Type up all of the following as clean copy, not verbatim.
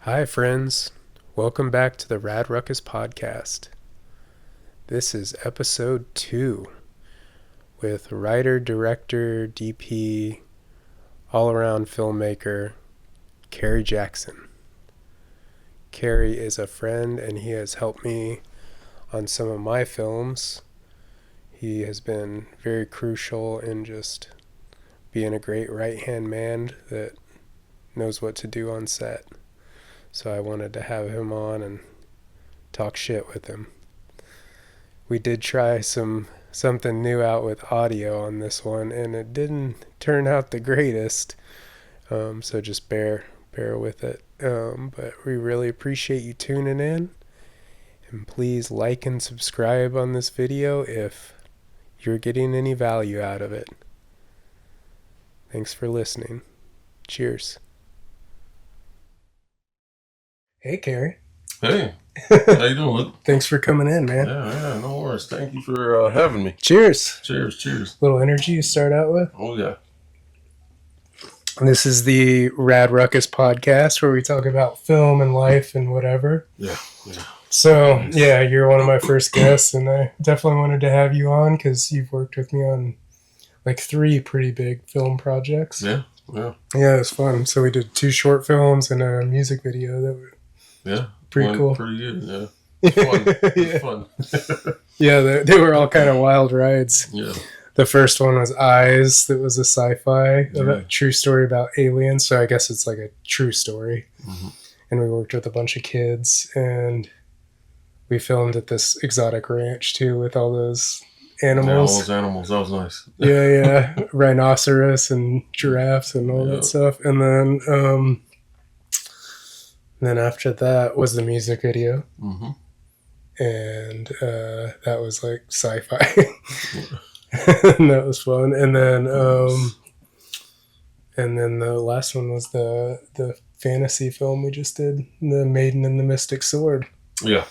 Hi, friends. Welcome back to the Rad Ruckus Podcast. This is episode 2 with writer, director, DP, all-around filmmaker, Kerry Jackson. Kerry is a friend and he has helped me on some of my films. He has been very crucial in just being a great right-hand man that knows what to do on set. So I wanted to have him on and talk shit with him. We did try something new out with audio on this one, and it didn't turn out the greatest. So just bear with it. But we really appreciate you tuning in. And please like and subscribe on this video if you're getting any value out of it. Thanks for listening. Cheers. Hey, Kerry. Hey, how you doing, Luke? Thanks for coming in, man. Yeah, no worries. Thank you for having me. Cheers. Cheers. Little energy you start out with. Oh, yeah. This is the Rad Ruckus Podcast where we talk about film and life and whatever. Yeah. So, Nice. yeah, you're one of my first guests, and I definitely wanted to have you on because you've worked with me on like 3 pretty big film projects. Yeah. Yeah, it was fun. So we did 2 short films and a music video that were pretty cool. Pretty good, yeah. Fun. Yeah, they were all kind of wild rides. Yeah. The first one was Eyes, that was a sci-fi, about true story about aliens, so I guess it's like a true story. Mm-hmm. And we worked with a bunch of kids, and we filmed at this exotic ranch, too, with all those animals. Yeah, all those animals, that was nice. Yeah. Rhinoceros and giraffes and all that stuff. And then after that was the music video. Mm-hmm. And that was like sci-fi. And that was fun. And then the last one was the fantasy film we just did, The Maiden and the Mystic Sword. Yeah.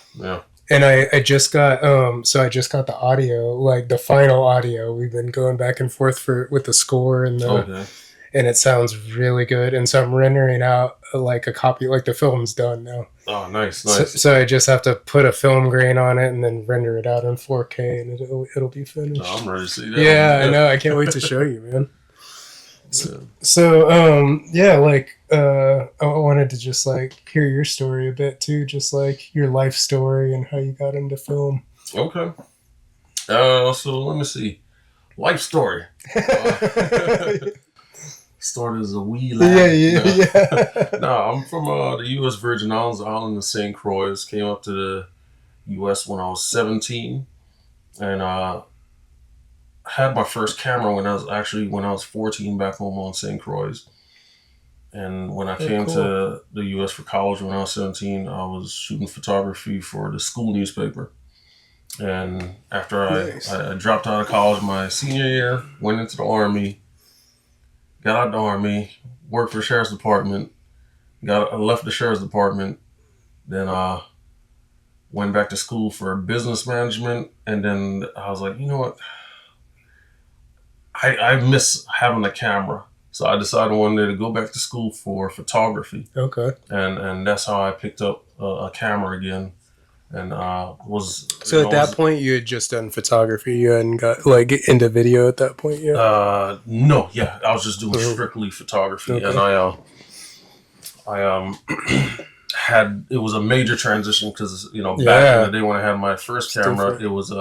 And I just got the audio, like the final audio. We've been going back and forth with the score and and it sounds really good. And so I'm rendering out like a copy, like the film's done now. Oh, nice. So I just have to put a film grain on it and then render it out in 4K, and it'll be finished. Oh, I'm ready to see that. Yeah, I know. I can't wait to show you, man. I wanted to just like hear your story a bit too, just like your life story and how you got into film. Okay. So let me see. Life story. Started as a wee lad. Yeah. No, I'm from the U.S. Virgin Islands, the island of St. Croix. Came up to the U.S. when I was 17, and had my first camera when I was 14 back home on St. Croix. And when I came to the U.S. for college when I was 17, I was shooting photography for the school newspaper. And after I dropped out of college my senior year, went into the Army, got out of the Army, worked for the Sheriff's Department, I left the Sheriff's Department, then went back to school for business management, and then I was like, you know what? I miss having a camera. So I decided one day to go back to school for photography. Okay. And that's how I picked up a camera again. And was... So at that point, you had just done photography. You hadn't got like into video at that point yet? No, yeah. I was just doing strictly photography. Okay. And I it was a major transition because, back in the day when I had my first camera, it was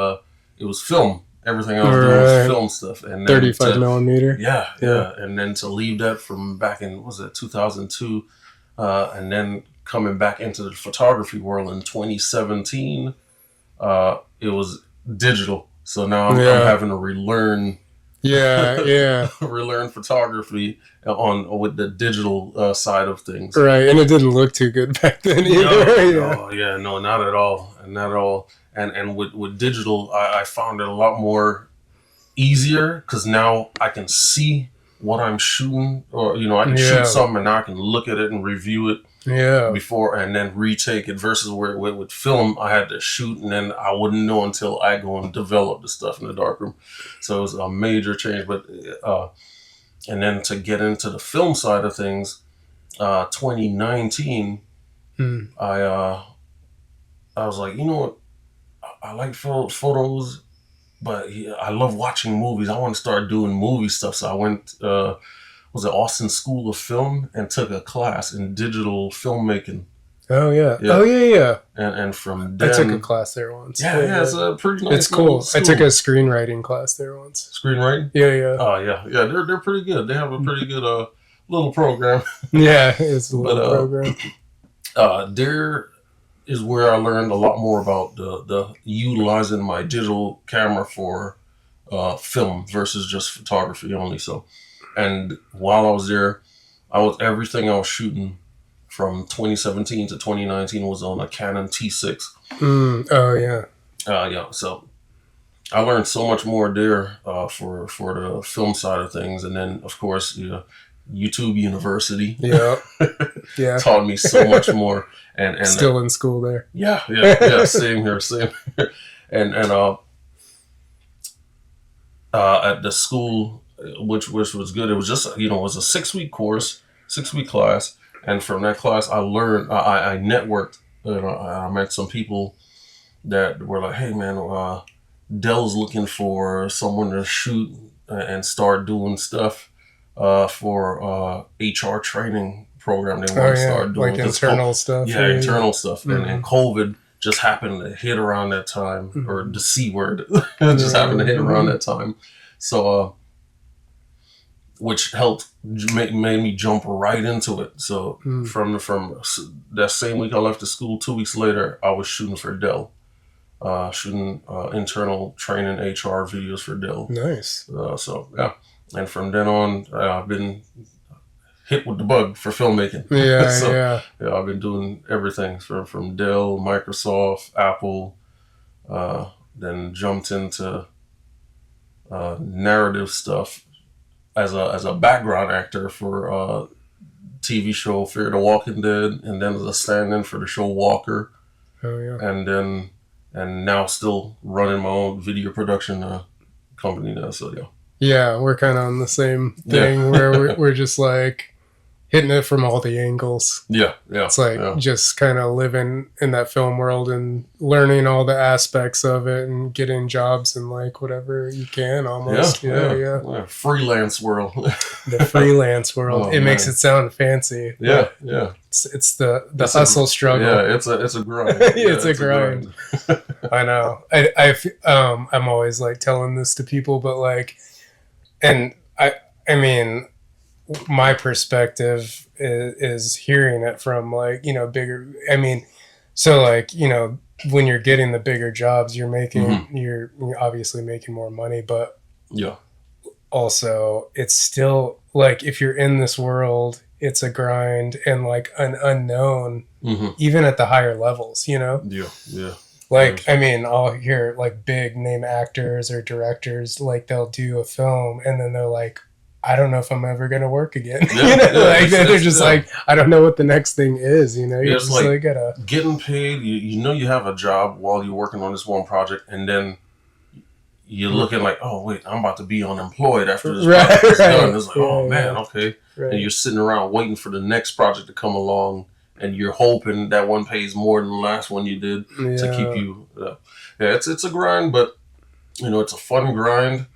film. Everything I was doing was film stuff. And 35 millimeter? Yeah. And then to leave that from back in, 2002, and then coming back into the photography world in 2017, it was digital. So now I'm having to relearn. Relearn photography with the digital side of things. Right, and it didn't look too good back then either. No, not at all. And with digital, I found it a lot more easier because now I can see what I'm shooting, or I can shoot something and now I can look at it and review it before and then retake it. Versus where with film, I had to shoot and then I wouldn't know until I go and develop the stuff in the darkroom. So it was a major change. But and then to get into the film side of things, 2019. I was like, you know what? I like photos, but I love watching movies. I want to start doing movie stuff. So I went, was it Austin School of Film, and took a class in digital filmmaking. Oh yeah. Oh yeah. And from then, I took a class there once. Yeah, it's a pretty nice. It's cool. I took a screenwriting class there once. Screenwriting? Yeah. Oh yeah. They're pretty good. They have a pretty good little program. Yeah, it's a little program. There is where I learned a lot more about the utilizing my digital camera for film versus just photography only. So, and while I was there, everything I was shooting from 2017 to 2019 was on a Canon T6. Oh yeah. So I learned so much more there for the film side of things, and then of course YouTube University. Yeah. Taught me so much more. And still in school there. Yeah. Same here. And at the school, which was good. It was just it was a 6-week course, 6-week class. And from that class, I learned, I networked, I met some people that were like, hey man, Dell's looking for someone to shoot and start doing stuff for HR training program. They want to start doing like internal stuff. Yeah, internal stuff. And COVID just happened to hit around that time, or the C word just happened to hit around that time. So, which helped made me jump right into it. So from that same week I left the school, 2 weeks later, I was shooting for Dell, shooting internal training HR videos for Dell. Nice. So yeah, and from then on, I've been hit with the bug for filmmaking. Yeah. I've been doing everything from Dell, Microsoft, Apple, then jumped into narrative stuff as a background actor for TV show Fear the Walking Dead, and then as a stand-in for the show Walker. Oh yeah. And now still running my own video production company now. So yeah. Yeah, we're kind of on the same thing where we're just like hitting it from all the angles. Yeah. It's like just kind of living in that film world and learning all the aspects of it and getting jobs and like whatever you can almost. Yeah. Freelance world. The freelance world. It makes it sound fancy. Yeah. It's the hustle struggle. Yeah, it's a grind. It's a grind. I know. I'm always like telling this to people, but like, and I mean, my perspective is hearing it from like, bigger, I mean, so like, when you're getting the bigger jobs, you're making, you're obviously making more money, but also it's still like, if you're in this world, it's a grind and like an unknown, even at the higher levels, Like, I mean, I'll hear like big name actors or directors, like they'll do a film and then they're like, I don't know if I'm ever going to work again. They're just like, I don't know what the next thing is, You're just like gotta... Getting paid, you have a job while you're working on this one project, and then you're looking like, oh, wait, I'm about to be unemployed after this project is done. It's like, okay. Right. And you're sitting around waiting for the next project to come along, and you're hoping that one pays more than the last one you did to keep you... it's a grind, but... it's a fun grind,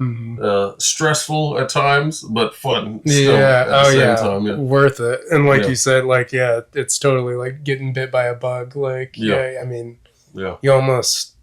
stressful at times, but fun. Still at the same time, worth it. And like you said, like, it's totally like getting bit by a bug. Like, I mean, you almost,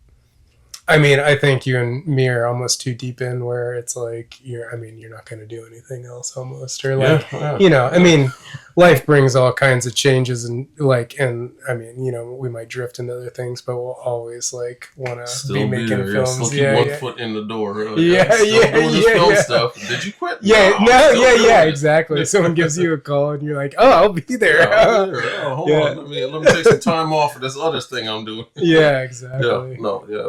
I mean, I think you and me are almost too deep in where it's like, you're not going to do anything else almost. Or like, I mean, life brings all kinds of changes and like, and I mean, we might drift into other things, but we'll always like want to be making films. Still keep one foot in the door. Doing this film stuff. Did you quit? Exactly. Someone gives you a call and you're like, oh, I'll be there. Hold on. Let me take some time off for this other thing I'm doing. Yeah, exactly.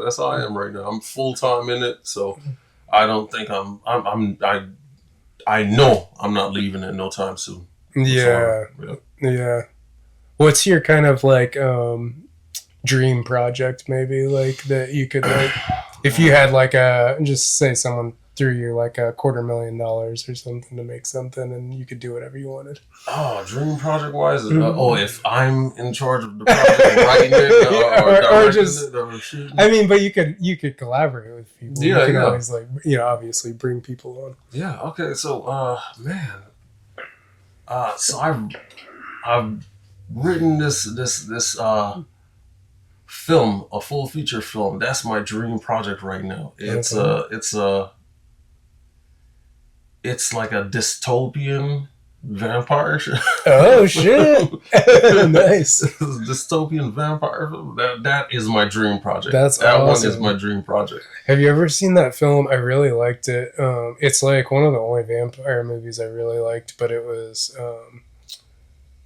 That's how I am right now. I'm full time in it, so I don't think I know I'm not leaving it no time soon. Yeah. What's your kind of like dream project maybe like that you could like if you had like just say someone threw you like $250,000 or something to make something, and you could do whatever you wanted. Oh, dream project wise? If I'm in charge of the project, writing it, or directing it, or shooting. I mean, but you could collaborate with people. Yeah, you can always obviously bring people on. Yeah. Okay. So, man. So I've written this film, a full feature film. That's my dream project right now. It's it's like a dystopian vampire show. Oh shit! Nice. Dystopian vampire film. That is my dream project. That awesome. One is my dream project. Have you ever seen that film? I really liked it. It's like one of the only vampire movies I really liked, but it was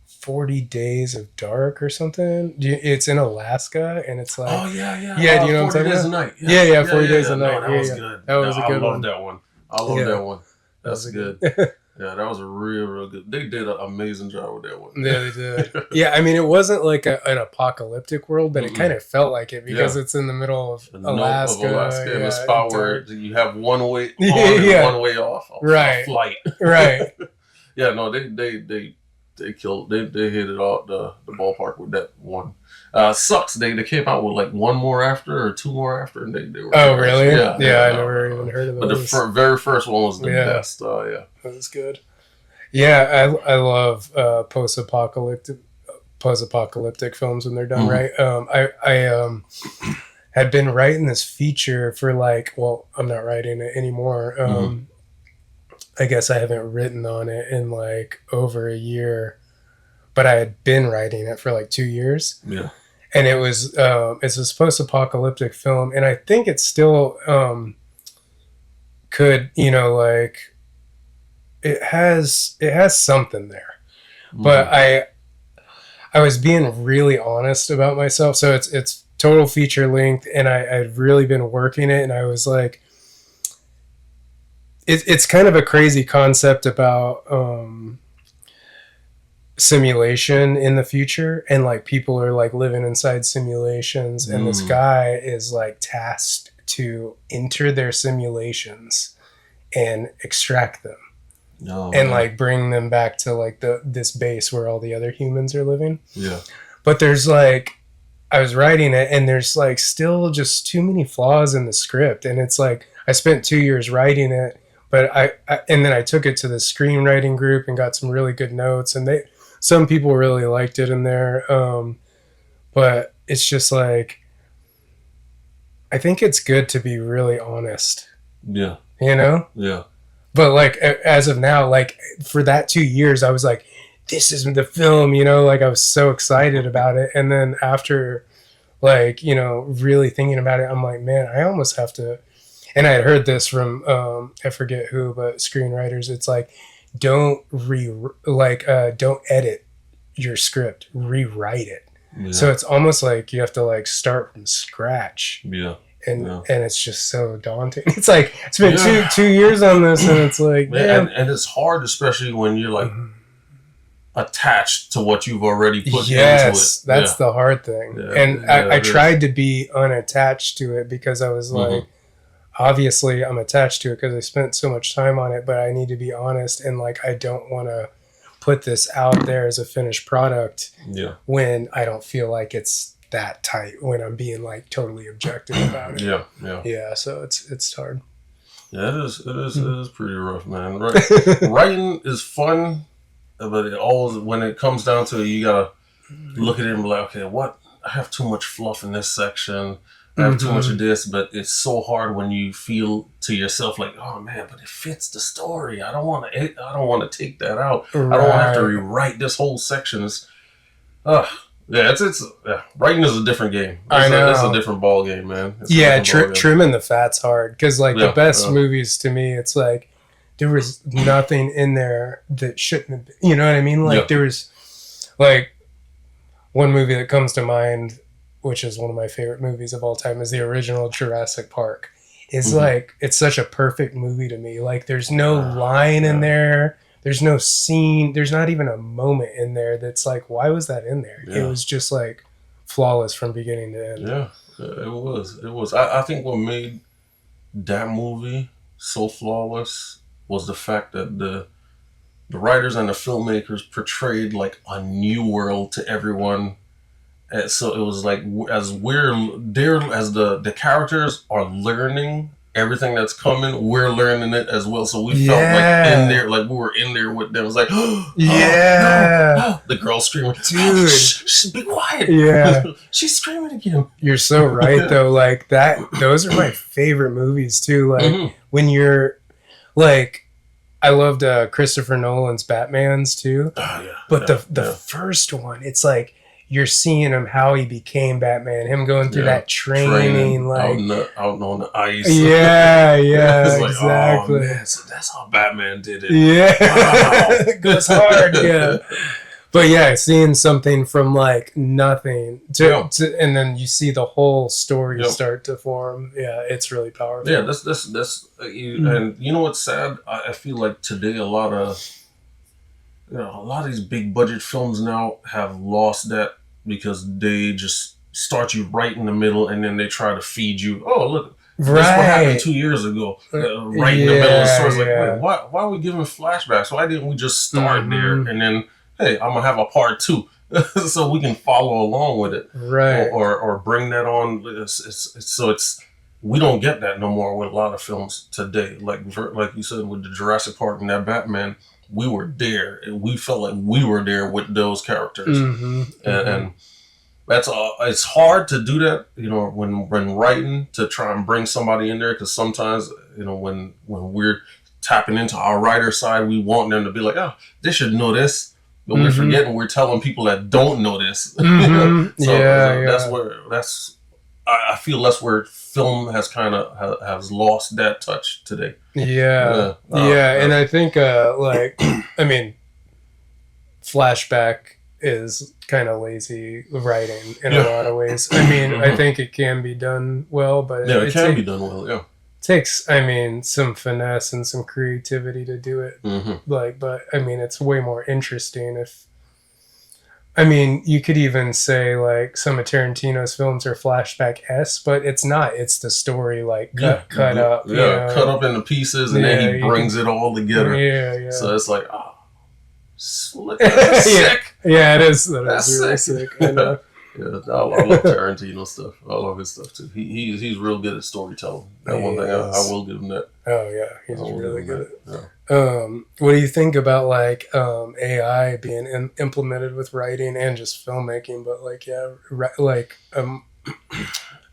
40 Days of Dark or something. It's in Alaska, and it's like... Oh, yeah. Yeah, do you know what I'm 40 talking Days about? a Night. 40 Days a Night. That was good. That was a good one. I love that one. I love that one. That's good. Yeah, that was a real good. They did an amazing job with that one. Yeah, they did. Yeah, I mean, it wasn't like an apocalyptic world, but it kind of felt like it because it's in the middle of Alaska. And a spot where you have one way on and one way off. Right. Flight. Right. Yeah, no, they killed. They hit it all the ballpark with that one. Sucks. They came out with like one more after or two more after, and they were. Oh really? Yeah, I never even heard of those. But the very first one was the best. That was good. Yeah, I love post-apocalyptic films when they're done right. I had been writing this feature for I'm not writing it anymore. I guess I haven't written on it in like over a year, but I had been writing it for like 2 years. Yeah. And it was, it's a post-apocalyptic film. And I think it still could, it has something there, but I was being really honest about myself. So it's total feature length, and I'd really been working it. And I was like, it's kind of a crazy concept about simulation in the future, and like people are like living inside simulations, and this guy is like tasked to enter their simulations and extract them like bring them back to like this base where all the other humans are living. Yeah. But there's like, I was writing it, and there's like still just too many flaws in the script, and it's like I spent 2 years writing it. But and then I took it to the screenwriting group and got some really good notes, and some people really liked it in there. But it's just like, I think it's good to be really honest. Yeah. Yeah. But like, as of now, like for that 2 years, I was like, this is the film, like I was so excited about it. And then after like, really thinking about it, I'm like, man, I almost have to. And I had heard this from, I forget who, but screenwriters. It's like, don't edit your script, rewrite it. Yeah. So it's almost like you have to like start from scratch. Yeah. And it's just so daunting. It's like, it's been two years on this, and it's like, and it's hard, especially when you're like attached to what you've already put into it. Yes, that's the hard thing. Yeah. And I tried to be unattached to it because I was like, obviously I'm attached to it because I spent so much time on it, but I need to be honest, and like I don't want to put this out there as a finished product when I don't feel like it's that tight, when I'm being like totally objective about it. Yeah, so it's hard. Yeah, it is pretty rough, man. Writing is fun, but it always, when it comes down to it, you gotta look at it and be like, okay, what, I have too much fluff in this section, I have too much of this, but it's so hard when you feel to yourself like, oh man, but it fits the story. I don't want to take that out. Right. I don't want to have to rewrite this whole section. It's writing is a different game. It's a different ball game, man. Trimming the fat's hard, because like the best movies to me, it's like there was nothing in there that shouldn't have been, you know what I mean? Like there was like one movie that comes to mind, which is one of my favorite movies of all time, is the original Jurassic Park. It's like, it's such a perfect movie to me. Like there's no line in there. There's no scene. There's not even a moment in there that's like, why was that in there? Yeah. It was just like flawless from beginning to end. Yeah, it was. I think what made that movie so flawless was the fact that the writers and the filmmakers portrayed like a new world to everyone. And so it was like as we're there, as the characters are learning everything that's coming, we're learning it as well. So we felt like in there, like we were in there with them. It was like, oh, no. The girl screaming, dude, shh, be quiet. Yeah, she's screaming again. You're so right though. Like that, those are my favorite movies too. Like when you're like, I loved Christopher Nolan's Batmans too. Oh, yeah. But the first one, it's like you're seeing him how he became Batman, him going through that training, like out on the ice. Yeah, like, exactly. Oh, man, so that's how Batman did it. Yeah, wow. It goes hard. Yeah, but yeah, seeing something from like nothing to and then you see the whole story start to form. Yeah, it's really powerful. Yeah, that's and you know what's sad? I feel like today a lot of these big budget films now have lost that because they just start you right in the middle and then they try to feed you. Oh, look, that's what happened 2 years ago. Right in the middle of the story. It's like, wait, why are we giving flashbacks? Why didn't we just start there and then, hey, I'm gonna have a part 2 so we can follow along with it, right? Or bring that on. We don't get that no more with a lot of films today. Like you said with the Jurassic Park and that Batman. We were there. We felt like we were there with those characters, and that's all. It's hard to do that, when writing to try and bring somebody in there because sometimes, when we're tapping into our writer side, we want them to be like, oh, they should know this, but we're forgetting we're telling people that don't know this. So I feel that's where film has kind of has lost that touch today. And I think I mean, flashback is kind of lazy writing in a lot of ways. I mean, I think it can be done well, but it can be done well. Yeah, it takes some finesse and some creativity to do it. But I mean, it's way more interesting if. I mean, you could even say like some of Tarantino's films are flashback-esque, but it's not. It's the story like cut up. Yeah, cut up into pieces, and then he brings it all together. Yeah. So it's like, that's sick. Yeah, it is. That's really sick. I know. I love Tarantino stuff. I love his stuff too. He's real good at storytelling. That one thing I will give him that. Oh yeah, he's really good at it. What do you think about like AI being implemented with writing and just filmmaking? But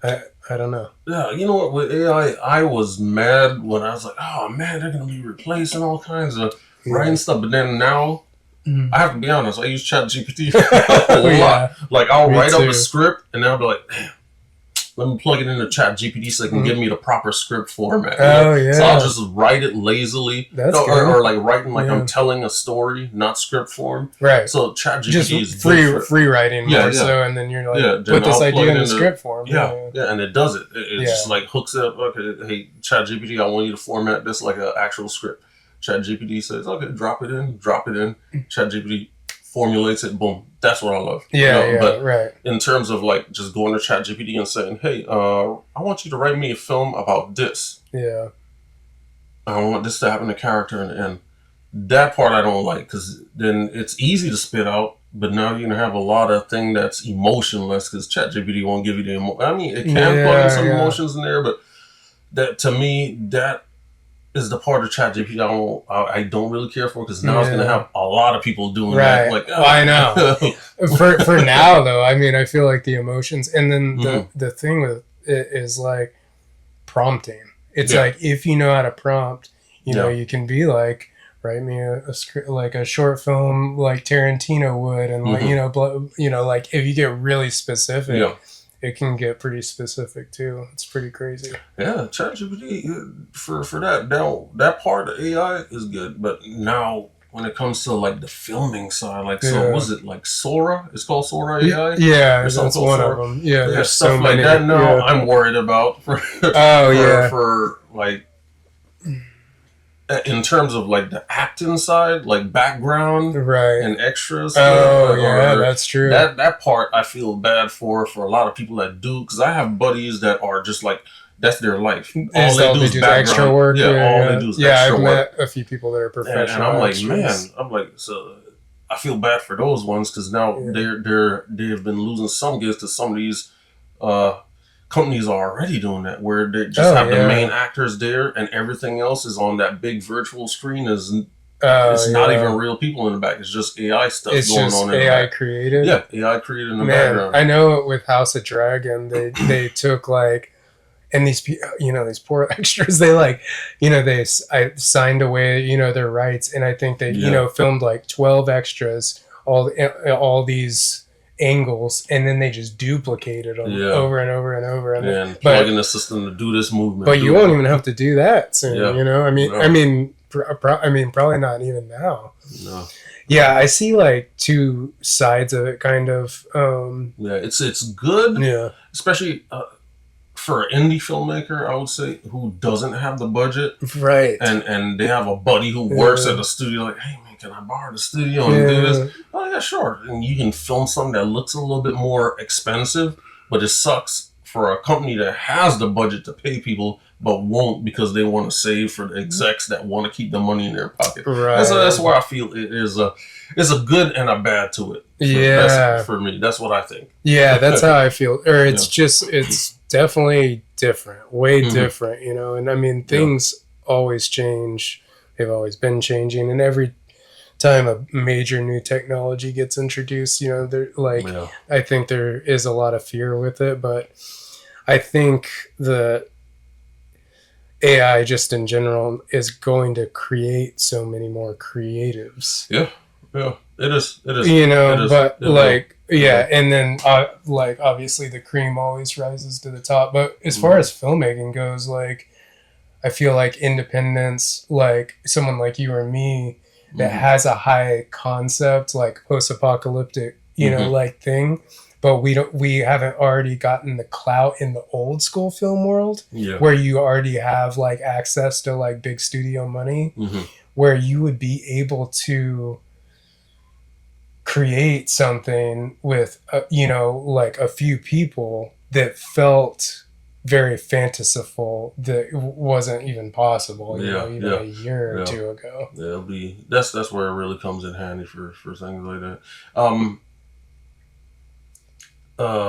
I don't know. Yeah, you know what? With AI, I was mad when I was like, oh man, they're gonna be replacing all kinds of writing stuff. But then now, I have to be honest, I use ChatGPT a lot. Like I'll write up a script and then I'll be like, damn, let me plug it into ChatGPT so it can give me the proper script format. So I'll just write it lazily. Or like writing like I'm telling a story, not script form. Right. So ChatGPT just is free writing more so, and then you're like, put this idea in the script form. Yeah, and it does it. It just like hooks it up. Okay, hey, ChatGPT, I want you to format this like an actual script. ChatGPT says, okay, drop it in. ChatGPT formulates it, boom. That's what I love. But in terms of like just going to ChatGPT and saying, hey, I want you to write me a film about this. Yeah. I want this to happen to character, and that part I don't like because then it's easy to spit out, but now you're going to have a lot of thing that's emotionless because ChatGPT won't give you the emotion. I mean, it can plug in some emotions in there, but that to me, that is the part of ChatGPT I don't really care for because now it's going to have a lot of people doing that. Like, I know. for now, though, I mean, I feel like the emotions, and then the thing with it is like prompting. It's like if you know how to prompt, you know, you can be like, write me a script, like a short film, like Tarantino would, and like like if you get really specific. It can get pretty specific too. It's pretty crazy. Yeah, ChatGPT for that part of AI is good, but now when it comes to like the filming side, like so was it like Sora? It's called Sora AI. Yeah, that's one of them. Yeah, there's stuff so like many. that. Now I'm worried about for like. In terms of like the acting side, like background and extras. That's true. That part I feel bad for a lot of people that do, because I have buddies that are just like that's their life. All they do is extra work. Yeah, all they do is extra work. I've met a few people that are professional. And I'm like, extras. so I feel bad for those ones because now they have been losing some gigs to some of these companies are already doing that, where they just have the main actors there and everything else is on that big virtual screen. It's not even real people in the back. It's just AI stuff going on. It's AI created? Yeah, AI created in the background. I know with House of Dragon, they took and these poor extras, they I signed away, their rights. And I think they, filmed 12 extras, all these angles, and then they just duplicated them over and over and over. And plug in the system to do this movement. But you won't even have to do that soon, I mean, probably not even now. No. Yeah, I see two sides of it, kind of. It's good. Yeah, especially for an indie filmmaker, I would say, who doesn't have the budget, right? And they have a buddy who works at the studio. Like, hey man, can I borrow the studio and do this? Oh yeah, sure. And you can film something that looks a little bit more expensive, but it sucks for a company that has the budget to pay people but won't because they want to save for the execs that want to keep the money in their pocket. Right. That's why I feel it's a good and a bad to it. For me, that's what I think. Yeah, that's how I feel. Or it's definitely different, way different, And I mean, things always change. They've always been changing, and every time a major new technology gets introduced, I think there is a lot of fear with it, but I think the AI just in general is going to create so many more creatives. Yeah, it is. And then obviously the cream always rises to the top. But as far as filmmaking goes, I feel like independence, someone like you or me that has a high concept, post-apocalyptic, thing, but we haven't already gotten the clout in the old school film world, where you already have access to big studio money, where you would be able to create something with a few people that felt very fanciful that wasn't even possible even a year or two ago. That's where it really comes in handy for things like that.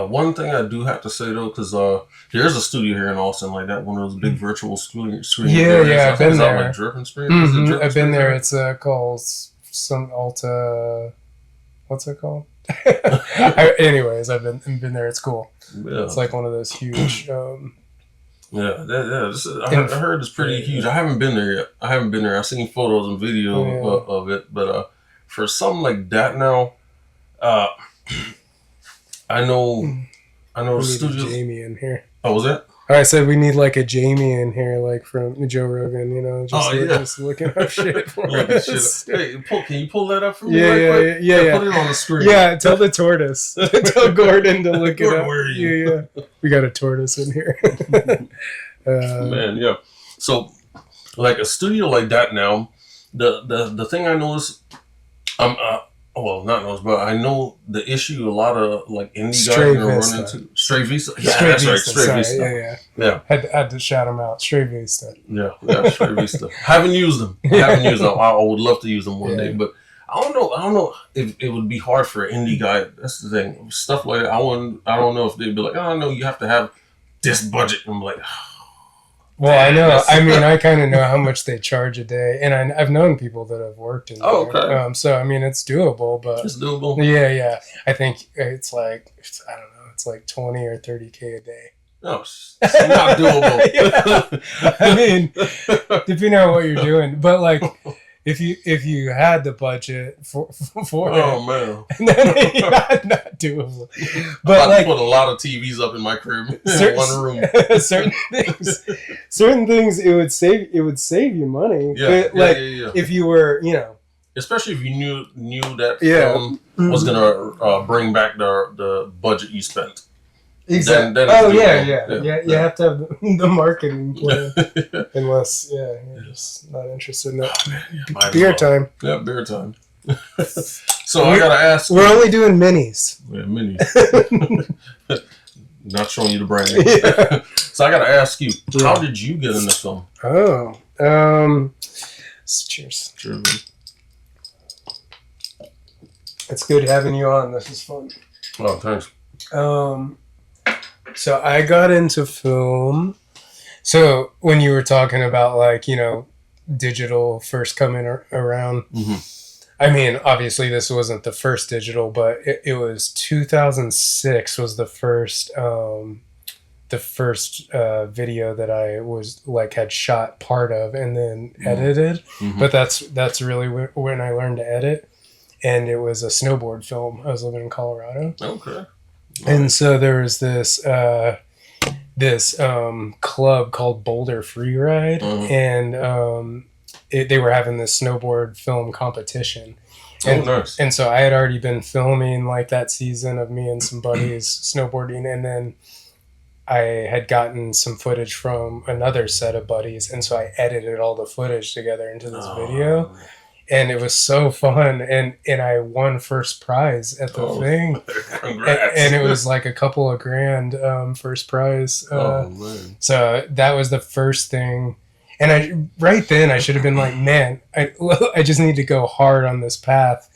One thing I do have to say though, because there's a studio here in Austin like that, one of those big virtual screens. I've been there. Dripping Screen? I've been there. It's called some Alta. What's it called? Anyways, I've been there. It's cool. Yeah. It's one of those huge. I heard it's pretty huge. I haven't been there yet. I've seen photos and video of it, but for something like that now, I know studios. Jamie in here. Oh, was that? I said we need a Jamie in here, from Joe Rogan, just looking up shit for us. Hey, can you pull that up for me? Yeah. Put it on the screen. Yeah, tell the tortoise. Tell Gordon to look it up. Where are you? Yeah. We got a tortoise in here. Man, yeah. So, a studio like that now, the thing I noticed, not noticed, but I know the issue a lot of indie guys run into. Stray Vista. Yeah, that's right. Stray Vista. Yeah. Had to shout them out. Stray Vista. Yeah, Stray Vista. Haven't used them. I would love to use them one day, but I don't know if it would be hard for an indie guy. That's the thing. Stuff like that. I don't know if they'd be like, oh no, you have to have this budget. And I'm like, well, I know. I mean, I kind of know how much they charge a day, and I've known people that have worked in there. Oh, okay. So I mean, it's doable, but it's doable. Yeah. I think it's I don't know. It's 20 or 30K a day. No, it's not doable. I mean, depending on what you're doing, but if you had the budget for man, then not doable. But I put a lot of TVs up in my crib in one room. certain things it would save you money. Yeah, but if you were, especially if you knew that film was gonna bring back the budget you spent. Exactly. Then you have to have the marketing plan. Unless, you're just not interested in that. Beer time. Yeah, beer time. So I gotta ask. We're only doing minis. Yeah, minis. Not showing you the brand. So I got to ask you, how did you get into film? Cheers. Sure. It's good having you on. This is fun. Oh, thanks. So I got into film. So when you were talking about like, digital first coming around, I mean, obviously this wasn't the first digital, but it was 2006 was the first video that I was like had shot part of and then edited. But that's really when I learned to edit. And it was a snowboard film. I was living in Colorado. Okay. And so there was this club called Boulder Freeride, and they were having this snowboard film competition. Nice. And so I had already been filming like that season of me and some buddies snowboarding, and then I had gotten some footage from another set of buddies, and so I edited all the footage together into this video. And it was so fun, and I won first prize at the thing. Congrats. And it was like a couple of grand first prize. Man. So that was the first thing. And right then I should have been like, man, I just need to go hard on this path.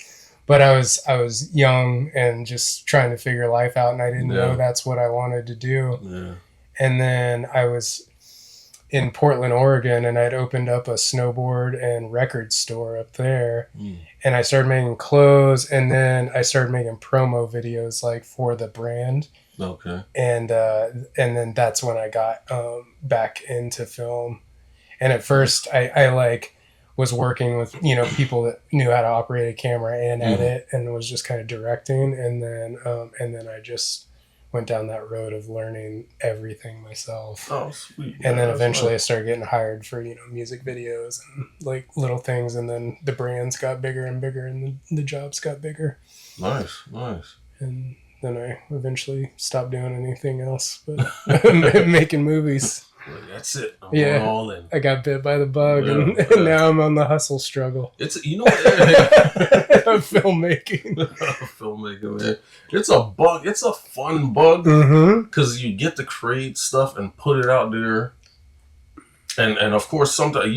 But I was young and just trying to figure life out, and I didn't know that's what I wanted to do. Yeah. And then I was in Portland, Oregon, and I'd opened up a snowboard and record store up there. And I started making clothes, and then I started making promo videos like for the brand. Okay. And then that's when I got back into film. And at first I like was working with, people that knew how to operate a camera and edit, and was just kind of directing. And then I just went down that road of learning everything myself. Oh, sweet. And then eventually I started getting hired for, music videos and like little things. And then the brands got bigger and bigger, and the jobs got bigger. Nice. And then I eventually stopped doing anything else but making movies. Well, that's it. I'm going all in. I got bit by the bug, and now I'm on the hustle struggle. It's filmmaking. Filmmaker, man. It's a bug. It's a fun bug because you get to create stuff and put it out there. And of course, sometimes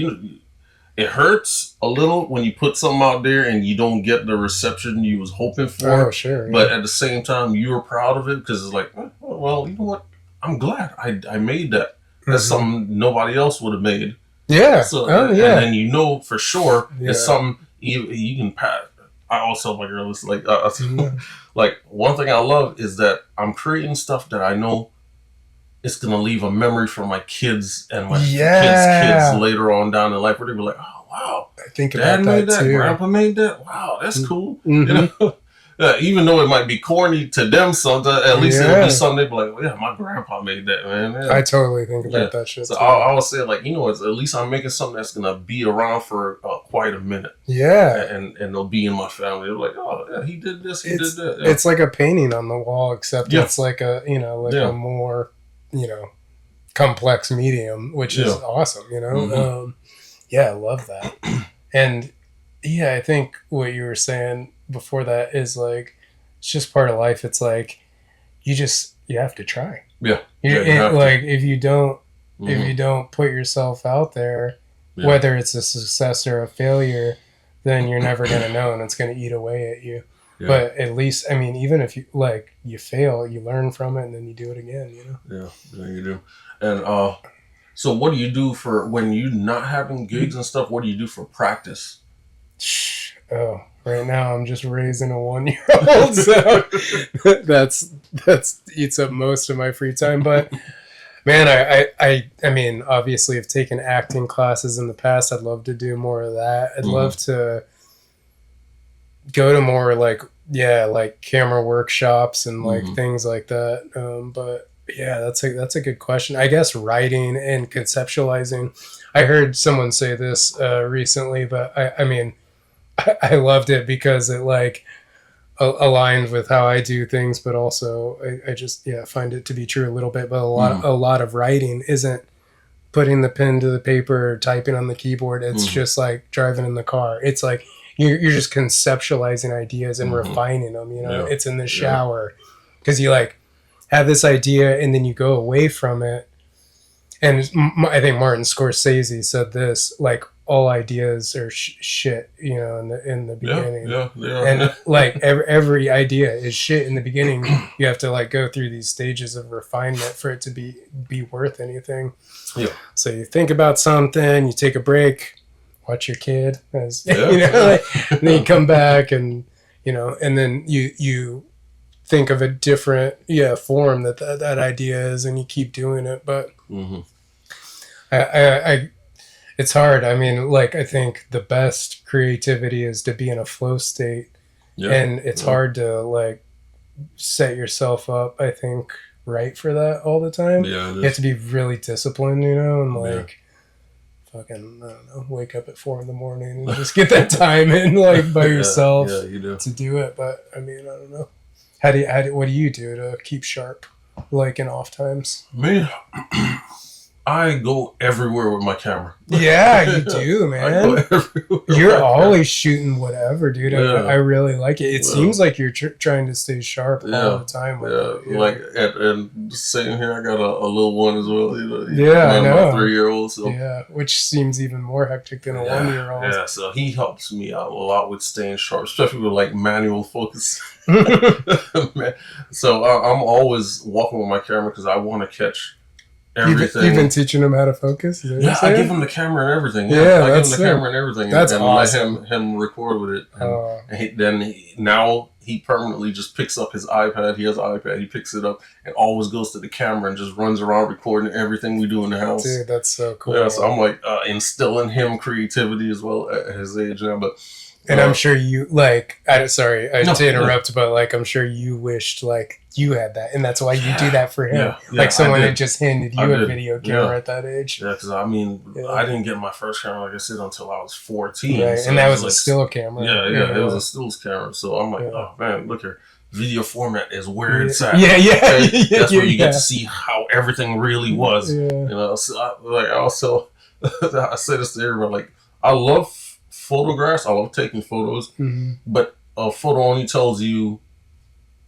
it hurts a little when you put something out there and you don't get the reception you was hoping for. Oh, sure. But at the same time, you're proud of it because it's like, well, you know what? I'm glad I made that. That's something nobody else would have made. Yeah. So, and then for sure it's something you can pass. I always tell my girls like one thing I love is that I'm creating stuff that I know it's gonna leave a memory for my kids and my kids later on down in life, where they be like, oh wow, I think Dad about made that too. Grandpa made that. Wow, that's cool. Even though it might be corny to them sometimes, at least it'll be something they'll be like, well, my grandpa made that, man. Yeah. I totally think about that shit. So I always say, like, at least I'm making something that's going to be around for quite a minute. Yeah. And they'll be in my family. They're like, oh, yeah, he did this, he did that. Yeah. It's like a painting on the wall, except it's like a, a more, complex medium, which is awesome, I love that. And I think what you were saying before that is like, it's just part of life. It's like, you have to try. Yeah. If you don't put yourself out there, whether it's a success or a failure, then you're never going to know, and it's going to eat away at you. Yeah. But at least, I mean, even if you fail, you learn from it and then you do it again, Yeah, you do. And so what do you do for when you're not having gigs and stuff? What do you do for practice? Oh, right now I'm just raising a 1-year-old, so that's eats up most of my free time. But man, I mean, obviously I've taken acting classes in the past. I'd love to do more of that. I'd love to go to more like camera workshops and things like that. But yeah, that's a good question. I guess writing and conceptualizing. I heard someone say this recently, but I mean, I loved it because it aligned with how I do things, but also I just find it to be true a little bit. But a lot of writing isn't putting the pen to the paper or typing on the keyboard. It's just like driving in the car. It's like you're just conceptualizing ideas and refining them. It's in the shower because you have this idea and then you go away from it And I think Martin Scorsese said this, like, all ideas are shit, you know, in the beginning. Yeah. And like every idea is shit in the beginning. You have to like go through these stages of refinement for it to be worth anything. Yeah. So you think about something, you take a break, watch your kid, as you know, like, and then you come back and you know, and then you think of a different form that idea is, and you keep doing it. But I it's hard. I mean, like, I think the best creativity is to be in a flow state, and it's hard to like set yourself up, I think, right for that all the time. Yeah, you have to be really disciplined, you know, and like fucking, I don't know, wake up at 4 a.m. and just get that time in, like, by yourself to do it. But I mean, I don't know. What do you do to keep sharp, like, in off times? Me, I go everywhere with my camera. Yeah, you do, man. You're always shooting whatever, dude. I really like it. It seems like you're trying to stay sharp all the time. With it, like, and same here, I got a little one as well. You know, I know. My 3-year-old. So. Yeah, which seems even more hectic than a 1-year-old. Yeah, so he helps me out a lot with staying sharp, especially with like manual focus. So I'm always walking with my camera because I want to catch everything. You've been teaching him how to focus? Yeah, I give him the camera and everything. Yeah, I give him the camera and everything. That's and awesome. Let him record with it. And now he permanently just picks up his iPad. He has an iPad. He picks it up and always goes to the camera and just runs around recording everything we do in the house. Dude, that's so cool. Yeah, so I'm like instilling him creativity as well at his age now. But and I'm sure you like. Sorry to interrupt, but like, I'm sure you wished like you had that, and that's why you do that for him. Yeah, like someone had just handed you a video camera at that age. Yeah, because I mean, I didn't get my first camera, like I said, until I was 14. Right, so and that was like, a still camera. Yeah, it was a stills camera. So I'm like, oh man, look here. Video format is where it's at. Yeah. That's where you get to see how everything really was. Yeah. You know, so I say this to everyone, like, I love photographs. I love taking photos, but a photo only tells you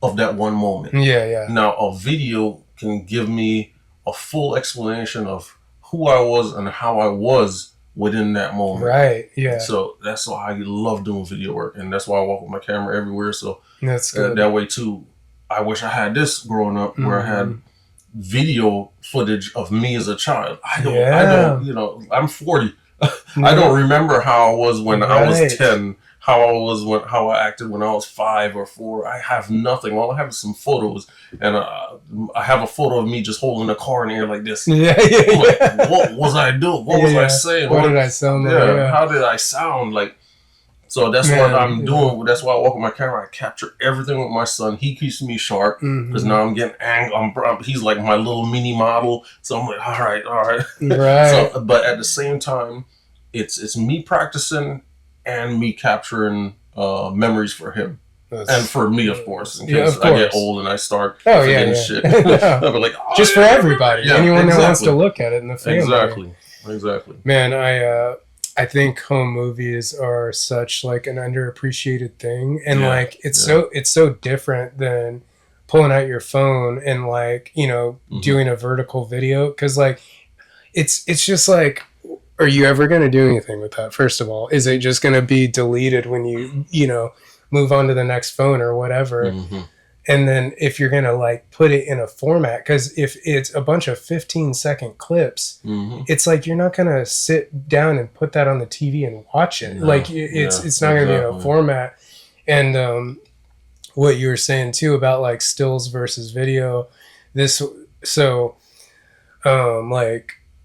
of that one moment. Yeah. Now, a video can give me a full explanation of who I was and how I was within that moment. Right, yeah. So that's why I love doing video work, and that's why I walk with my camera everywhere. So that's good. That way, too, I wish I had this growing up where I had video footage of me as a child. I don't, you know, I'm 40. I don't remember how I was when I was 10, how I acted when I was 5 or 4. I have nothing. All I have is some photos, and I have a photo of me just holding a car in the air like this. Like, what was I doing? What was I saying? What did I sound like? How did I sound like? So that's what I'm doing. That's why I walk with my camera. I capture everything with my son. He keeps me sharp because now I'm getting angry. He's like my little mini model. So I'm like, all right. Right. So, but at the same time, it's me practicing and me capturing memories for him. And for me, of course, in case I get old and I start forgetting shit. I'll be like, just for everybody, anyone that wants to look at it in the family. Exactly. Man, I think home movies are such like an underappreciated thing, and like it's so different than pulling out your phone and like, you know, doing a vertical video, because like it's just like, are you ever going to do anything with that? First of all, is it just going to be deleted when you know, move on to the next phone or whatever? And then if you're going to like put it in a format, because if it's a bunch of 15-second clips, it's like you're not going to sit down and put that on the TV and watch it. Like it's not going to be in a format. And what you were saying too about like stills versus video, like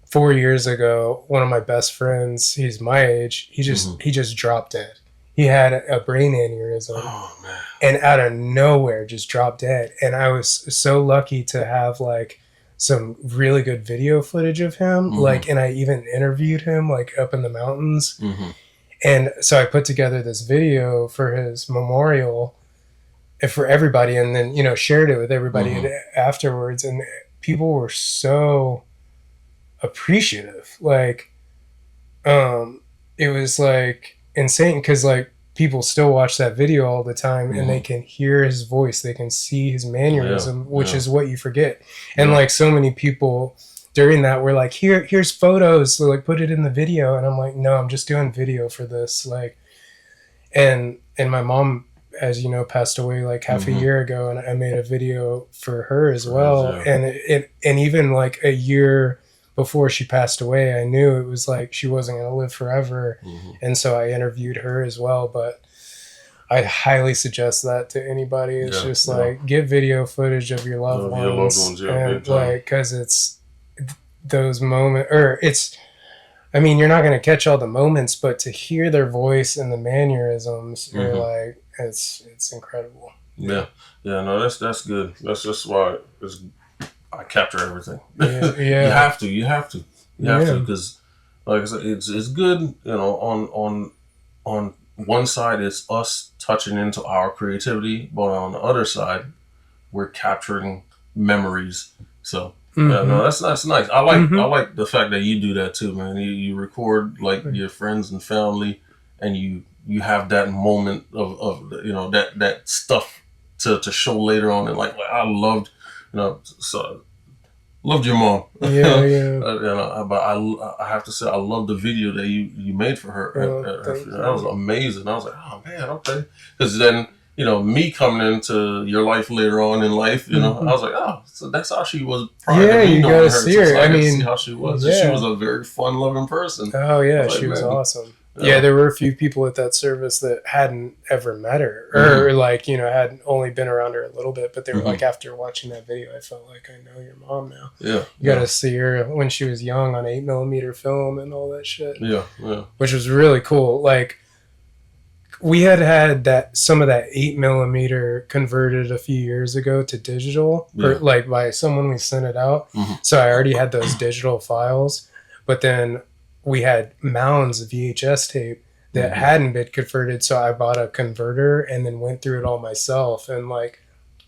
4 years ago, one of my best friends, he's my age, he just dropped dead. He had a brain aneurysm. Oh, man. And out of nowhere just dropped dead. And I was so lucky to have like some really good video footage of him. Like, and I even interviewed him like up in the mountains. And so I put together this video for his memorial for everybody, and then, you know, shared it with everybody afterwards. And people were so appreciative. Like, it was like insane, because like people still watch that video all the time and they can hear his voice, they can see his mannerism, which is what you forget. And like so many people during that we're like, here's photos, so like put it in the video, and I'm like, no, I'm just doing video for this, like, and my mom, as you know, passed away like half a year ago, and I made a video for her as well. And and even like a year before she passed away, I knew it was like she wasn't going to live forever, and so I interviewed her as well. But I highly suggest that to anybody. It's just like, get video footage of your loved ones, and like, because it's those moments, or it's, I mean, you're not going to catch all the moments, but to hear their voice and the mannerisms, you're like, it's incredible. Yeah, no, that's good. That's just why I capture everything. Yeah. You have to, because, like I said, it's good. You know, on one side, it's us touching into our creativity, but on the other side, we're capturing memories. So. Yeah, no, that's nice. I like the fact that you do that too, man. You record like your friends and family, and you have that moment of you know, that stuff to show later on. And like I loved, you know, so loved your mom. Yeah. You know, but I have to say, I love the video that you made for her. That was amazing. I was like, oh man, okay, because then, you know, me coming into your life later on in life, you know, I was like, oh, so that's how she was prior to me you knowing gotta her. see her. So I mean, see how she was. She was a very fun-loving person. Oh yeah, she was awesome. Yeah, there were a few people at that service that hadn't ever met her, or like, you know, had only been around her a little bit, but they were like, after watching that video, I felt like I know your mom now. Yeah, you got to see her when she was young on 8mm film and all that shit. Yeah, which was really cool. Like, we had that, some of that 8mm converted a few years ago to digital, or like by someone we sent it out. So I already had those digital files, but then we had mounds of VHS tape that hadn't been converted. So I bought a converter and then went through it all myself and like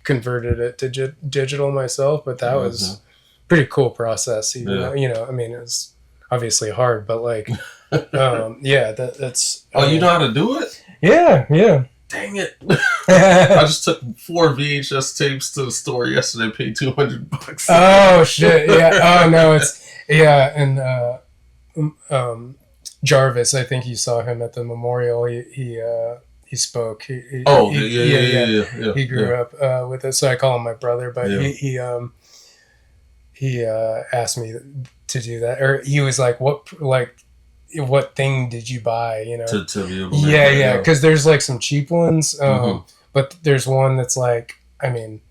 converted it to digital myself. But that was pretty cool process. Even though, you know, I mean, it was obviously hard, but like, that's. Oh, you know how to do it? Yeah. Dang it. I just took 4 VHS tapes to the store yesterday, paid $200. Oh shit. Yeah. Oh no, it's, and Jarvis, I think you saw him at the memorial. He spoke. He grew up with it, so I call him my brother. But he asked me to do that, or he was like, what thing did you buy? You know, to be able to make it, because there's like some cheap ones, but there's one that's like, I mean,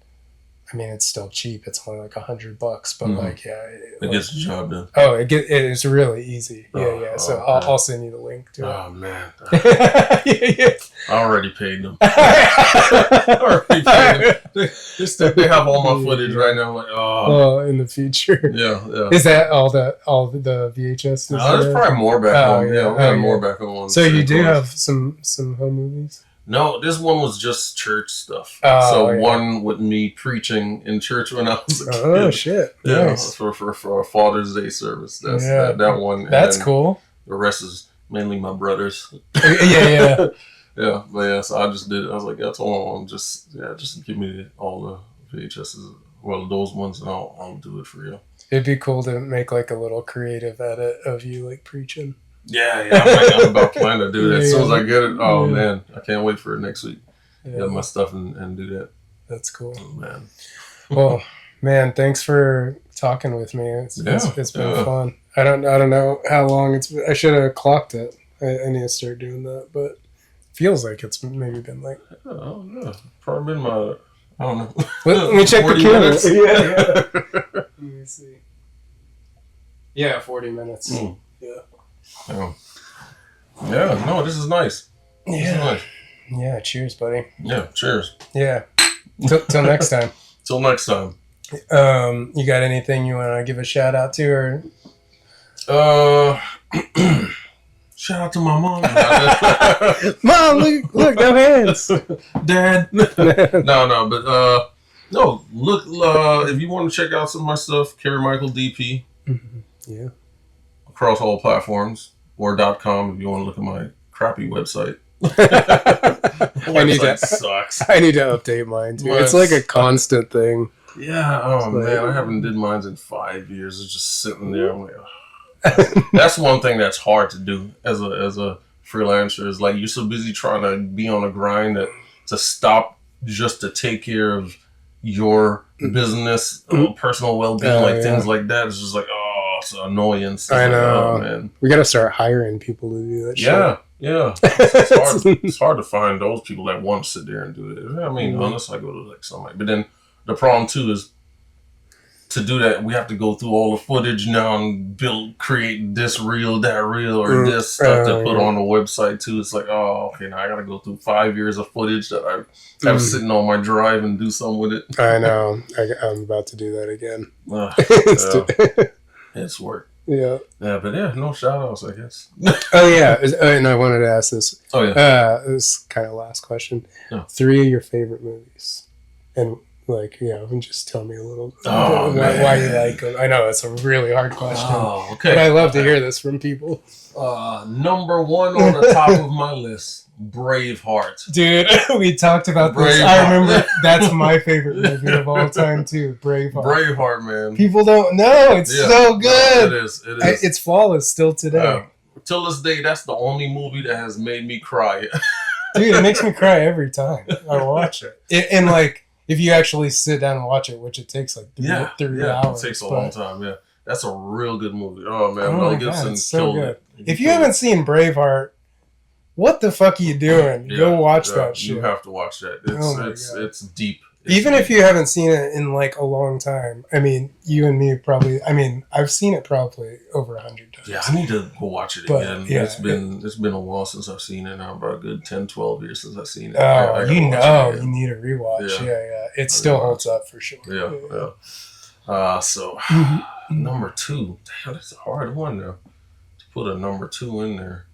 it's still cheap. It's only like $100, but like, it gets the job done. Oh, it's really easy. So I'll send you the link to it. Oh man, I already paid them. They have all my footage right now. I'm like, oh, in the future. Yeah. Is that all the VHS? No, there's probably more back home. We have more back home. So you do have some home movies? No, this one was just church stuff. One with me preaching in church when I was a kid. Oh shit! Yeah, nice. for a Father's Day service. That's that one. That's cool. The rest is mainly my brothers. Yeah. So I just did it. I was like, that's all. Just give me all the VHSs. Well, those ones, and I'll do it for you. It'd be cool to make like a little creative edit of you like preaching. I'm about planning to do that as soon as I get it. Oh man, I can't wait for it next week. Get my stuff and do that. That's cool. Oh, man. Well, man, thanks for talking with me. It's been fun. I don't know how long it's been. I should have clocked it. I need to start doing that, but it feels like it's maybe been like, I don't know. Probably been I don't know. Let me check the camera. Let me see. 40 minutes. Yeah. No, this is nice. Yeah, cheers, buddy. Yeah, cheers. Yeah. Till next time. Till next time. You got anything you want to give a shout out to, or? Shout out to my mom. Mom, look, no hands. Dad. No, look, if you want to check out some of my stuff, Kerry Michael DP. Yeah. Across all platforms, or .com if you want to look at my crappy website. Sucks. I need to update mine too. It's like a constant thing. Yeah. Oh man, I haven't did mine in 5 years. It's just sitting there. I'm like, oh. That's one thing that's hard to do as a freelancer. Is like you're so busy trying to be on a grind that to stop just to take care of your business, personal well-being, things like that. It's just like, oh, it's an annoyance. I know. Oh, man. We got to start hiring people to do that shit. Yeah. It's hard to find those people that want to sit there and do it. I mean, unless I go to like somebody. But then the problem too is to do that, we have to go through all the footage now and create this reel, that reel, or this stuff to put on the website too. It's like, oh, okay, now I got to go through 5 years of footage that I have sitting on my drive and do something with it. I know. I'm about to do that again. It's work. Yeah. But no shout outs, I guess. Oh, yeah. And I wanted to ask this. Oh, yeah. This kind of last question. Yeah. 3 of your favorite movies. And, and just tell me a little why you like them. I know that's a really hard question. Oh, okay. But I love to hear this from people. Number one on the top of my list, Braveheart. Dude, we talked about this. I remember that's my favorite movie of all time too. Braveheart, man. People don't know. It's so good. No, it is. It's flawless still today. Till this day, that's the only movie that has made me cry. Dude, it makes me cry every time I watch it. And if you actually sit down and watch it, which it takes 3 hours. It takes a long time, yeah. That's a real good movie. Oh, man. Mel Gibson killed it. If you haven't seen Braveheart, what the fuck are you doing? Go watch that shit. You have to watch that. It's deep. Even if you haven't seen it in a long time, I mean, you and me probably. I mean, I've seen it probably over 100 times. Yeah, I need to go watch it again. Yeah, it's been a while since I've seen it. Now about a good 10, 12 years since I've seen it. Oh, you need a rewatch. Yeah. It still holds up for sure. Yeah. So number 2. Damn, that's a hard one though. To put a number 2 in there.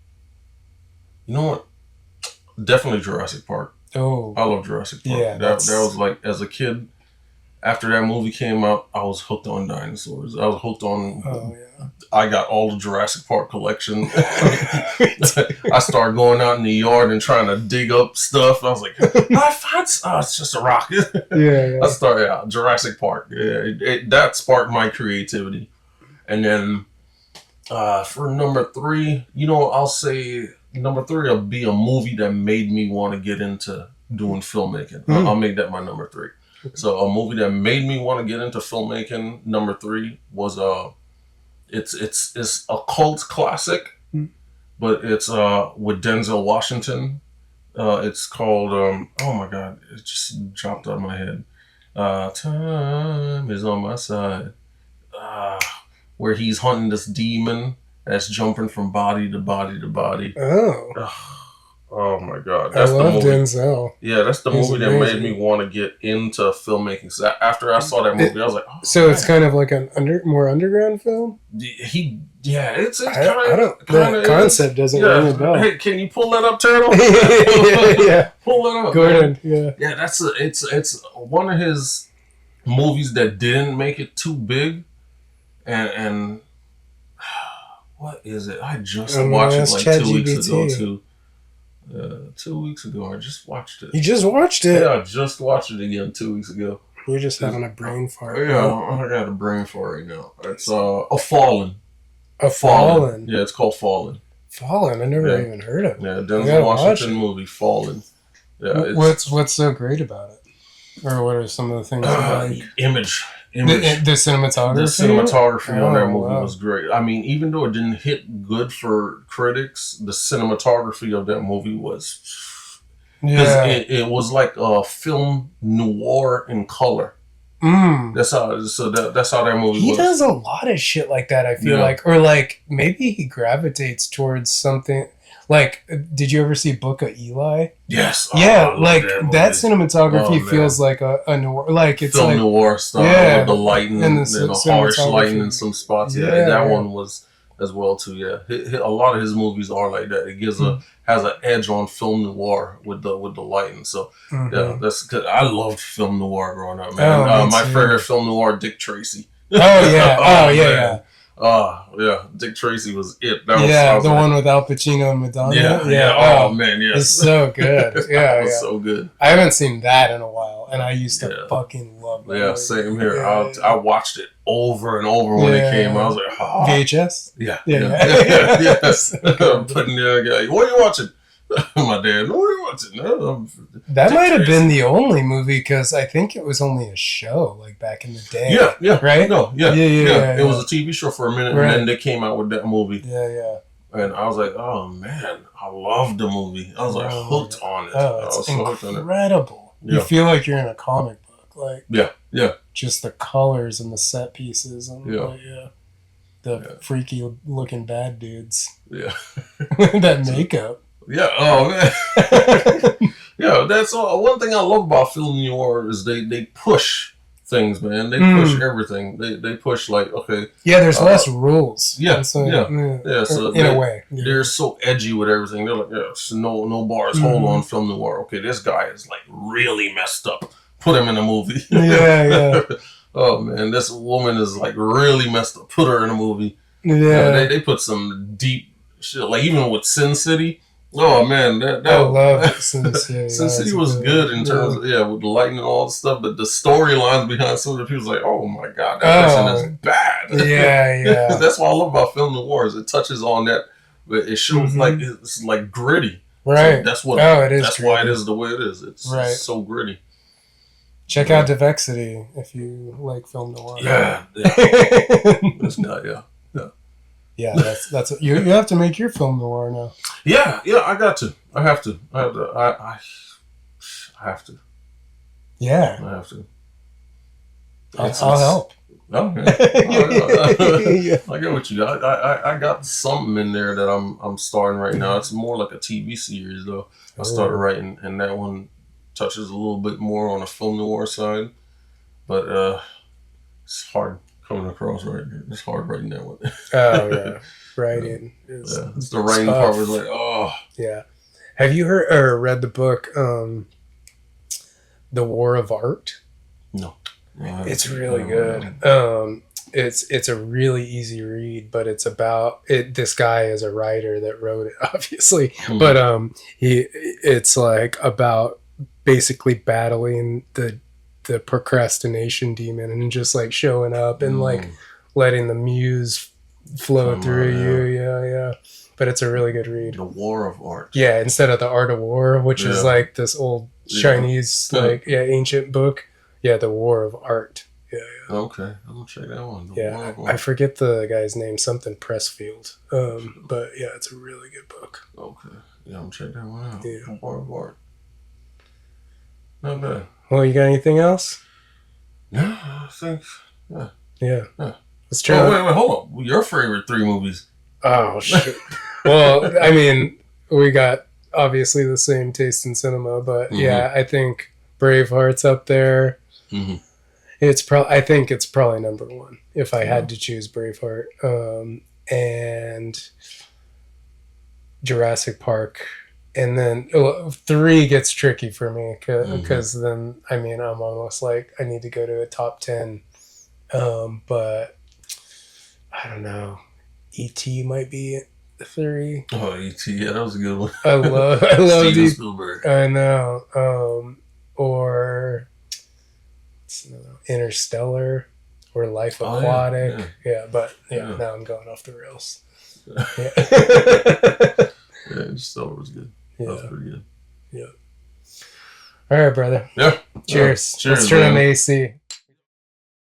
You know what? Definitely Jurassic Park. Oh, I love Jurassic Park. Yeah, that was as a kid. After that movie came out, I was hooked on dinosaurs. I was hooked on. Oh yeah. I got all the Jurassic Park collection. I started going out in the yard and trying to dig up stuff. I was like, it's just a rock. Yeah. I started Jurassic Park. Yeah, that sparked my creativity. And then for number 3, I'll say number 3 will be a movie that made me want to get into doing filmmaking. I'll make that my number 3. So a movie that made me want to get into filmmaking, number 3 was it's a cult classic, but it's with Denzel Washington. It's called oh my god, it just dropped out of my head. Time is on my side. Where he's hunting this demon that's jumping from body to body to body. Oh my god! I love Denzel. Yeah, that's the movie that made me want to get into filmmaking. So after I saw that movie, I was like, "Oh." So it's kind of like an more underground film. It's kind of the concept doesn't ring a bell. Hey, can you pull that up, Turtle? yeah, pull it up. Go ahead. Yeah, it's one of his movies that didn't make it too big, and what is it? I just watched it 2 weeks ago too. 2 weeks ago, I just watched it. You just watched it? Yeah, I just watched it again 2 weeks ago. You're just having a brain fart. Yeah, I got a brain fart right now. It's A Fallen. A Fallen? Yeah, it's called Fallen. Fallen? I never even heard of it. Yeah, Denzel Washington movie, Fallen. Yeah, what's so great about it? Or what are some of the things Image. The cinematography? The cinematography on that movie was great. I mean, even though it didn't hit good for critics, the cinematography of that movie was... Yeah. It was like a film noir in color. That's how that movie was. He does a lot of shit like that, I feel like. Or maybe he gravitates towards something... did you ever see Book of Eli? Yes. Yeah, that cinematography feels like a noir, it's film noir style, with the lighting and the harsh lighting in some spots. Yeah, that one was as well too. Yeah, a lot of his movies are like that. It has an edge on film noir with the lighting. So yeah, that's good. I loved film noir growing up, man. My favorite film noir, Dick Tracy. Oh yeah, yeah. Yeah. Dick Tracy was it. That was, the one with Al Pacino and Madonna. Yeah. Oh man, yes. It's so good. Yeah, It was so good. I haven't seen that in a while, and I used to fucking love that. Yeah, same here. I watched it over and over when it came. I was like, oh. VHS. Yeah. Yes. Putting there, guy. What are you watching? My dad. What are you watching? That might have been the only movie because I think it was only a show like back in the day. Yeah. Right? No, yeah. It was a TV show for a minute, right. and then they came out with that movie. Yeah. And I was like, oh man, I loved the movie. I was like hooked on it. Oh, it's incredible. You feel like you're in a comic book. Like yeah. Just the colors and the set pieces and the freaky looking bad dudes. Yeah. That makeup. Yeah. Oh man. Yeah. That's all. One thing I love about film noir is they push things, man. They push everything. They push like okay. Yeah. There's less rules. Yeah. So, So in a way, they're so edgy with everything. They're like, no bars. Hold on, film noir. Okay, this guy is like really messed up. Put him in a movie. Yeah. Oh man, this woman is like really messed up. Put her in a movie. Yeah. They put some deep shit. Like even with Sin City. Oh man, I love Sin City. Sin City was good in terms of with the lighting and all the stuff, but the storylines behind some of the people's like, oh my god, that person is bad. Yeah. That's what I love about film noir is it touches on that, but it shows like it's like gritty. Right. So that's what. It is. That's why it is the way it is. It's so gritty. Check out Devexity if you like film noir. Yeah. This guy, Yeah, that's you have to make your film noir now. Yeah, I got to. I have to. I have to. Yeah. I have to. I'll help. Okay. I get what you got. I got something in there that I'm starting right now. It's more like a TV series though. I started writing, and that one touches a little bit more on the film noir side, but it's hard coming across right here. It's hard writing that one. Oh yeah, writing. It's the writing part was like, oh yeah. Have you heard or read the book, The War of Art? No. It's really good. It's a really easy read, but it's about it. This guy is a writer that wrote it, obviously, but it's like about basically battling the procrastination demon and just like showing up and like letting the muse flow through you. Yeah. But it's a really good read. The War of Art. Yeah, instead of the Art of War, which is like this old Chinese ancient book. Yeah, The War of Art. Yeah. Okay, I'm gonna check that one. I forget the guy's name, something Pressfield. But yeah, it's a really good book. Okay, yeah, I'm gonna check that one out. Yeah. The War of Art. Not bad. Well, you got anything else? Yeah, I think. Yeah. Let's try. Oh, wait, hold on. Your favorite 3 movies? Oh shit. Well, I mean, we got obviously the same taste in cinema, but yeah, I think Braveheart's up there. Mm-hmm. I think it's probably number 1 if I had to choose Braveheart. And Jurassic Park. And then 3 gets tricky for me because then, I mean, I'm almost like I need to go to a top 10. But I don't know. E.T. might be 3. Oh, E.T. Yeah, that was a good one. I love Steven Spielberg. I know. Or Interstellar or Life Aquatic. Yeah, but now I'm going off the rails. Yeah, Interstellar was good. That was pretty good. Yeah. All right, brother. Yeah. Cheers. Cheers. Let's turn on the AC.